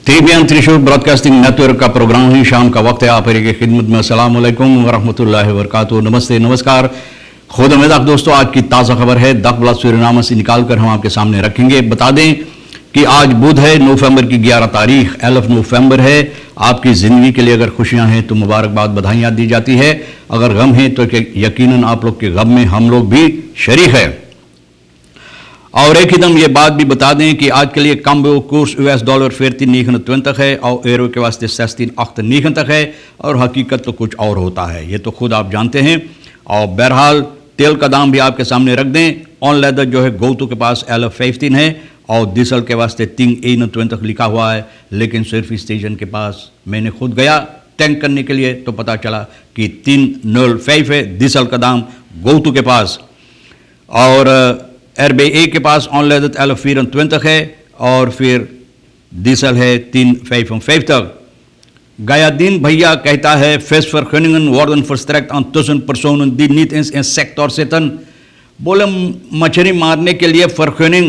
TBN त्रिशूल broadcasting network का programme ही शाम का वक्त है। आप की खिदमत में अस्सलाम वालेकुम वरहमतुल्लाहि वबरकातुहू। नमस्ते, नमस्कार, खुदामेदाक दोस्तों। आज की ताज़ा खबर है दकबला सूरनामा से निकालकर हम आपके सामने रखेंगे। बता दें कि आज बुध है, नवंबर की 11 तारीख 11 नवंबर है। आपकी ज़िंदगी के लिए अगर खुशियां हैं तो मुबारकबाद, बधाइयाँ दी जाती है। अगर गम है तो यकीनन आप लोग के गम में हम लोग भी शरीक है। और एक एकदम ये बात भी बता दें कि आज के लिए कम्बो कोर्स US डॉलर 14.29 है और यूरो के वास्ते 16.98 है। और हकीकत तो कुछ और होता है, ये तो खुद आप जानते हैं। और बहरहाल तेल का दाम भी आपके सामने रख दें। ऑन लेदर जो है गोतू के पास 11.15 है और डीजल के वास्ते 3.21 लिखा हुआ है। लेकिन सर्विस स्टेशन के पास मैंने खुद गया टैंक करने के लिए तो पता चला कि 3.05 है डीजल का दाम गोतू के पास। और RBA के पास ऑन लेदर 11.24 है और फिर डीजल है 3.55 तक। गया दिन भैया कहता है face vergunningen worden verstrekt aan tussenpersonen die niet eens in sector zitten। बोले मछली मारने के लिए vergunning,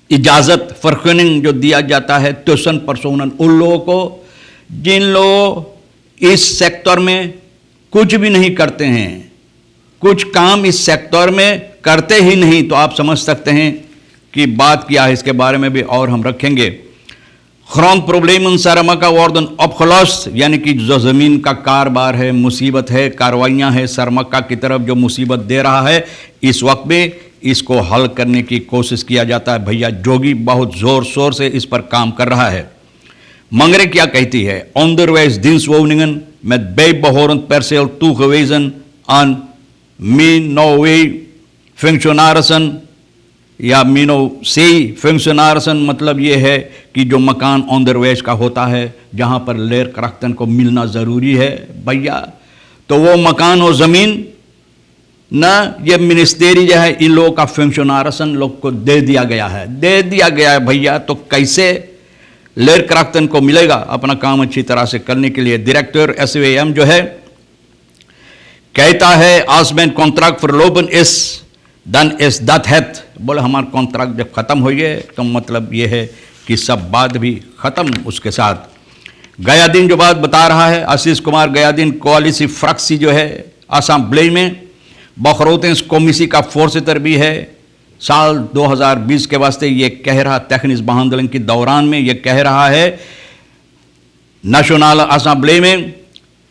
इजाज़त vergunning जो दिया जाता है tussenpersonen उन लोगों को जिन लोग इस सेक्टर में कुछ भी नहीं करते हैं, कुछ काम इस सेक्टर में करते ही नहीं। तो आप समझ सकते हैं कि बात क्या है, इसके बारे में भी और हम रखेंगे। ग्राउंड सरमाका वार्डन opgelost, यानी कि जो ज़मीन का कारोबार है, मुसीबत है, कार्रवाइयाँ हैं सरमाका की तरफ जो मुसीबत दे रहा है, इस वक्त में इसको हल करने की कोशिश किया जाता है। भैया जोगी बहुत ज़ोर शोर से इस पर काम कर रहा है। मंगरे क्या कहती है, onderwijs dienstwoningen met bijbehorend perceel toegewezen aan Minowe फंक्शनारसन या मीनो से फंक्शनारसन, मतलब ये है कि जो मकान ऑनदरवेश का होता है जहाँ पर लेर करख्तन को मिलना ज़रूरी है भैया, तो वो मकान और ज़मीन ना ये मिनिस्टेरी जो है इन लोगों का फंक्शनारसन लोग को दे दिया गया है भैया। तो कैसे लेर करख्तन को मिलेगा अपना काम अच्छी तरह से करने के लिए। डायरेक्टर SWM जो है कहता है आसमैन कॉन्ट्रैक्ट फॉरलोबन इस डन इस दत हैत। बोले हमारा कॉन्ट्रैक्ट जब ख़त्म हो गए तो मतलब ये है कि सब बात भी ख़त्म उसके साथ। गया दिन जो बात बता रहा है आशीष कुमार गया दिन कोaliसी फ्रक्सी जो है असेंबली में बखरोतें कौमिसी का फोर्सितर भी है। साल 2020 के वास्ते ये कह रहा टेक्निस बहांदलन के दौरान में ये कह रहा है नेशनल असेंबली में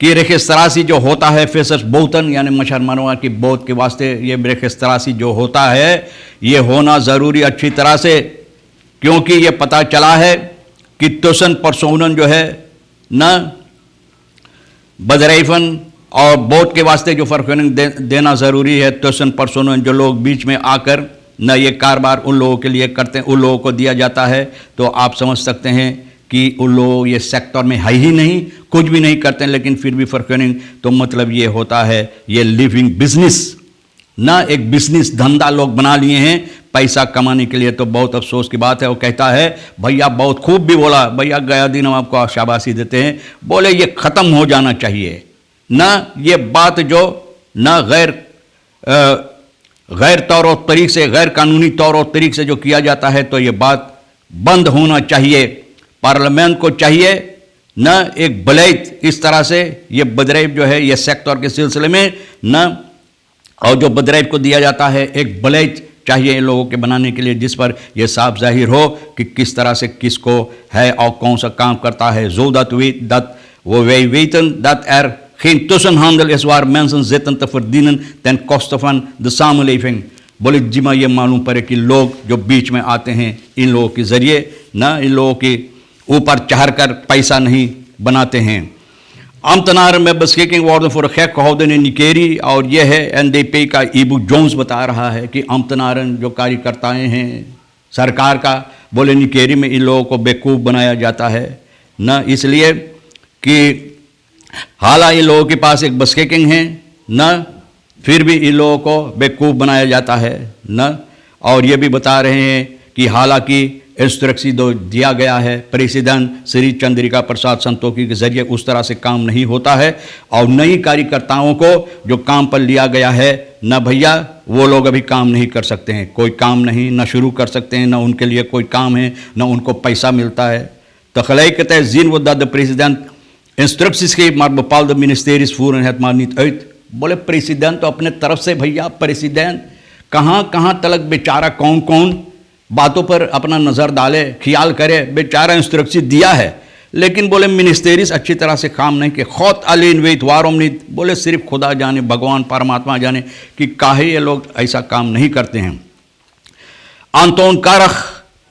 कि रेखस्तरासी जो होता है फेसस बोतन यानी मच्छर मरवा की बोत के वास्ते ये रेखस्तरासी जो होता है ये होना ज़रूरी अच्छी तरह से, क्योंकि ये पता चला है कि तुसन परसोनन जो है न बदरैफन और बोट के वास्ते जो फर्कनिंग देना ज़रूरी है। तुसन परसोनन जो लोग बीच में आकर न ये कारोबार उन लोगों के लिए करते हैं, उन लोगों को दिया जाता है। तो आप समझ सकते हैं कि उन लोग ये सेक्टर में है ही नहीं, कुछ भी नहीं करते हैं, लेकिन फिर भी फर्कनिंग। तो मतलब ये होता है ये लिविंग बिजनेस, ना एक बिजनेस धंधा लोग बना लिए हैं पैसा कमाने के लिए। तो बहुत अफसोस की बात है। वो कहता है भैया बहुत खूब भी बोला भैया, गया दिन हम आपको शाबाशी देते हैं। बोले ये ख़त्म हो जाना चाहिए ना ये बात जो ना गैर तौर और तरीक़ से, गैर कानूनी तौर और तरीक़ से जो किया जाता है, तो ये बात बंद होना चाहिए। पार्लियामेंट को चाहिए न एक बलैत इस तरह से ये बदरैब जो है ये सेक्टर के सिलसिले में न, और जो बदरैब को दिया जाता है एक बलैत चाहिए इन लोगों के बनाने के लिए, जिस पर यह साफ जाहिर हो कि किस तरह से किसको है और कौन सा काम करता है। जो dat we weten dat er geen tussenhandel is waar mensen zitten te verdienen ten koste van de samenleving। बोले जिमा ये मालूम पड़े कि लोग जो बीच में आते हैं इन लोगों के ज़रिए ना इन लोगों के ऊपर चढ़ कर पैसा नहीं बनाते हैं। ambtenaar में beschikking worden voor gek gehouden in Nikeri, और यह है NDP का ईबू जोन्स बता रहा है कि अम्तनारन जो कार्यकर्ताएं हैं सरकार का, बोले निकेरी में इन लोगों को बेवकूफ़ बनाया जाता है न, इसलिए कि हालांकि इन लोगों के पास एक beschikking है न, फिर भी इन लोगों को बेवकूफ़ बनाया जाता है न। और ये भी बता रहे हैं कि हालांकि इंस्ट्रक्शन दिया गया है प्रेसिडेंट श्री चंद्रिका प्रसाद संतोखी के जरिए, उस तरह से काम नहीं होता है। और नई कार्यकर्ताओं को जो काम पर लिया गया है न भैया, वो लोग अभी काम नहीं कर सकते हैं, कोई काम नहीं न शुरू कर सकते हैं, न उनके लिए कोई काम है, न उनको पैसा मिलता है। Tegelijkertijd zien we dat de president instructies geeft, maar bepaalde ministeries voeren het maar niet uit. बोले प्रेसिडेंट तो अपने तरफ से भैया प्रेसिडेंट कहाँ कहाँ तलक बेचारा कौन कौन बातों पर अपना नज़र डाले, ख्याल करे, बेचारा इंस्ट्रक्शन दिया है, लेकिन बोले मिनिस्टेरिस अच्छी तरह से काम नहीं किए। खुद अलीन वेत वारों नहीं, बोले सिर्फ खुदा जाने, भगवान परमात्मा जाने कि काहे ये लोग ऐसा काम नहीं करते हैं। Anton Karach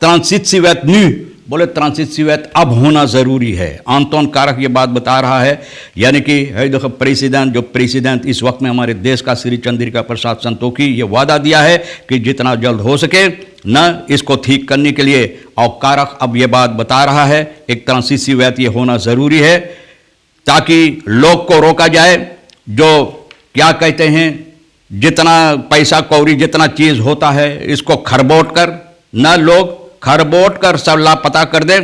ट्रांसिट न्यू, बोले ट्रांसिट अब होना ज़रूरी है। आंतोन कारक ये बात बता रहा है, यानी कि है देखो प्रेसिडेंट, जो प्रेसिडेंट इस वक्त में हमारे देश का श्री चंद्रिका प्रसाद संतोखी ये वादा दिया है कि जितना जल्द हो सके न इसको ठीक करने के लिए, और कारक अब ये बात बता रहा है एक ट्रांसिट ये होना ज़रूरी है ताकि लोग को रोका जाए जो क्या कहते हैं जितना पैसा कौड़ी जितना चीज़ होता है इसको खरबोट कर न लोग खरबोट कर सब लापता कर दें।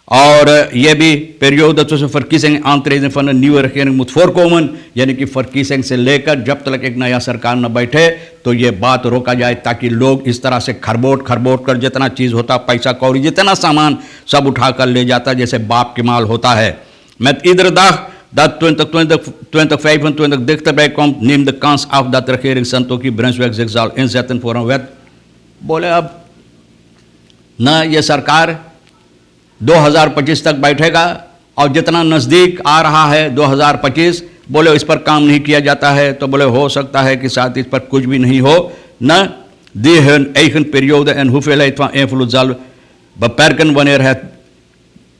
और ये भी periode tussen verkiezingen aantreden van een nieuwe regering moet voorkomen, यानी कि verkiezing से लेकर जब तक एक नया सरकार न बैठे तो ये बात रोका जाए ताकि लोग इस तरह से खरबोट कर जितना चीज़ होता, पैसा कौड़ी जितना सामान सब उठा कर ले जाता जैसे बाप के माल होता है। Met iedere dag dat 2025 dichterbij komt, neemt de kans af dat de regering Santokhi-Brunswijk zich zal inzetten voor een wet। बोले अब न ये सरकार 2025 तक बैठेगा और जितना नज़दीक आ रहा है 2025, बोले इस पर काम नहीं किया जाता है तो बोले हो सकता है कि साथ इस पर कुछ भी नहीं हो। न die hun eigen periode en hoeveelheid van invloed zal beperken wanneer het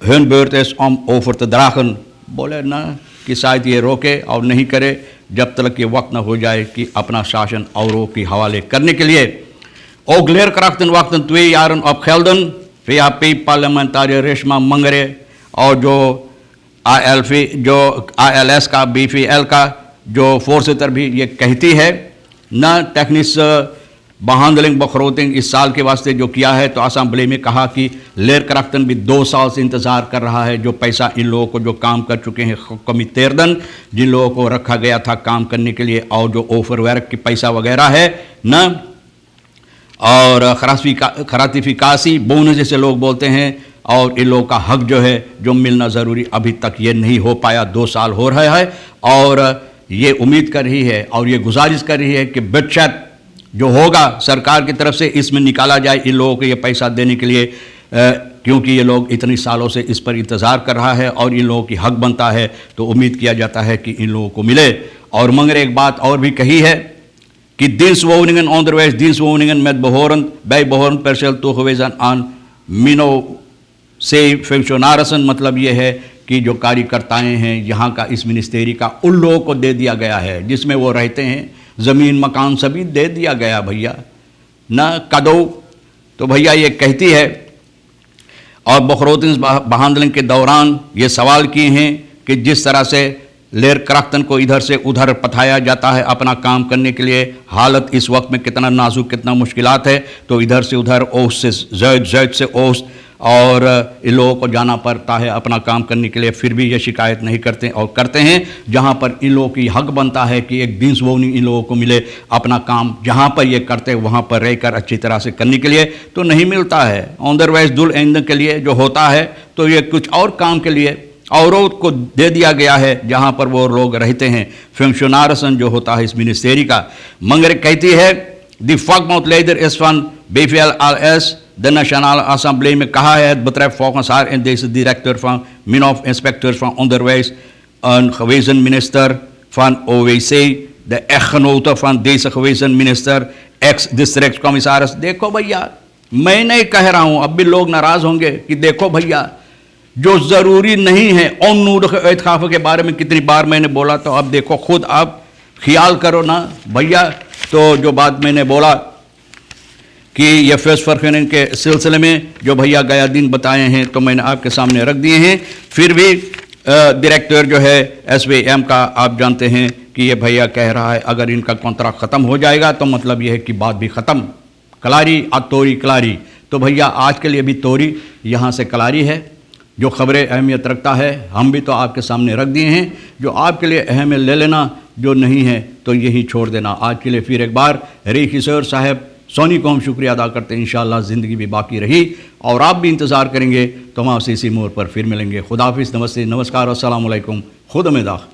hun beurt is om over te dragen। बोले न कि शायद ये रोके और नहीं करे जब तक ये वक्त न हो जाए कि अपना शासन औरों के हवाले करने के लिए। Ook leerkrachten wachten 2 jaren op gelden। VHP-parlementariër Reshma Mangare और जो ALS का BVL का जो voorzitter भी ये कहती है न टेक्निस behandeling begroting इस साल के वास्ते जो किया है, तो असेंबली में कहा कि leerkrachten भी 2 साल से इंतज़ार कर रहा है जो पैसा इन लोगों को जो काम कर चुके हैं कमिटेरदन जिन लोगों को रखा गया था काम करने के लिए, और जो ओवरवर्क की पैसा वगैरह है न, और खरातिफिकासी बोनस जैसे लोग बोलते हैं, और इन लोगों का हक जो है जो मिलना ज़रूरी अभी तक ये नहीं हो पाया। 2 साल हो रहा है और ये उम्मीद कर रही है और ये गुजारिश कर रही है कि बचत जो होगा सरकार की तरफ से इसमें निकाला जाए इन लोगों को ये पैसा देने के लिए, क्योंकि ये लोग इतनी सालों से इस पर इंतज़ार कर रहा है और इन लोगों की हक बनता है, तो उम्मीद किया जाता है कि इन लोगों को मिले। और मगर एक बात और भी कही है कि dienstwoningen onderwijs, dienstwoningen met bijbehorend perceel toegewezen aan Mino-C-functionarissen, मतलब ये है कि जो कार्यकर्ताएं हैं यहाँ का इस मिनिस्ट्री का उन लोगों को दे दिया गया है जिसमें वो रहते हैं, ज़मीन मकान सभी दे दिया गया भैया न कदो। तो भैया ये कहती है और बखरोतिन behandeling के दौरान ये सवाल किए हैं कि जिस तरह से लेरक्राफ्टन को इधर से उधर पठाया जाता है अपना काम करने के लिए, हालत इस वक्त में कितना नाजुक कितना मुश्किलात है, तो इधर से उधर ओस से जैद से ओस और इन लोगों को जाना पड़ता है अपना काम करने के लिए, फिर भी ये शिकायत नहीं करते और करते हैं जहाँ पर इन लोगों की हक बनता है कि एक dienstwoning इन लोगों को मिले, अपना काम जहाँ पर ये करते वहाँ पर रहकर अच्छी तरह से करने के लिए तो नहीं मिलता है। onderwijs doeleinden के लिए जो होता है तो ये कुछ और काम के लिए औरों को दे दिया गया है जहाँ पर वो लोग रहते हैं, फंक्शनarissen जो होता है इस मिनिस्ट्री का। मंगरे कहती है die vakbondleider is van BVLAS, de Nationale Assemblée में कहा है, het betreft volgens haar en deze directeur van Minhof inspecteur van onderwijs een gewezen minister van OWC, de echtgenote van deze gewezen minister, ex-districtscommissaris। देखो भैया मैं नहीं कह रहा हूँ, अब भी लोग नाराज होंगे कि देखो भैया जो ज़रूरी नहीं है onnodige uitgaven के बारे में कितनी बार मैंने बोला, तो अब देखो खुद आप ख्याल करो ना भैया। तो जो बात मैंने बोला कि ये फर्स्ट के सिलसिले में जो भैया गया दिन बताए हैं तो मैंने आपके सामने रख दिए हैं। फिर भी डायरेक्टर जो है SVM का आप जानते हैं कि ये भैया कह रहा है अगर इनका कॉन्ट्रैक्ट ख़त्म हो जाएगा तो मतलब ये है कि बात भी ख़त्म, कलारी तोरी कलारी। तो भैया आज के लिए भी तोरी यहाँ से कलारी है, जो ख़बरें अहमियत रखता है हम भी तो आपके सामने रख दिए हैं, जो आपके लिए अहम है ले लेना, जो नहीं है तो यही छोड़ देना। आज के लिए फिर एक बार रीखिसर साहब सोनी को हम शुक्रिया अदा करते हैं। इंशाअल्लाह ज़िंदगी भी बाकी रही और आप भी इंतज़ार करेंगे तो हम आपसे इसी मोड़ पर फिर मिलेंगे। खुदा हाफिज़, नमस्ते, नमस्कार, अस्सलाम वालेकुम, खुदा में दाख।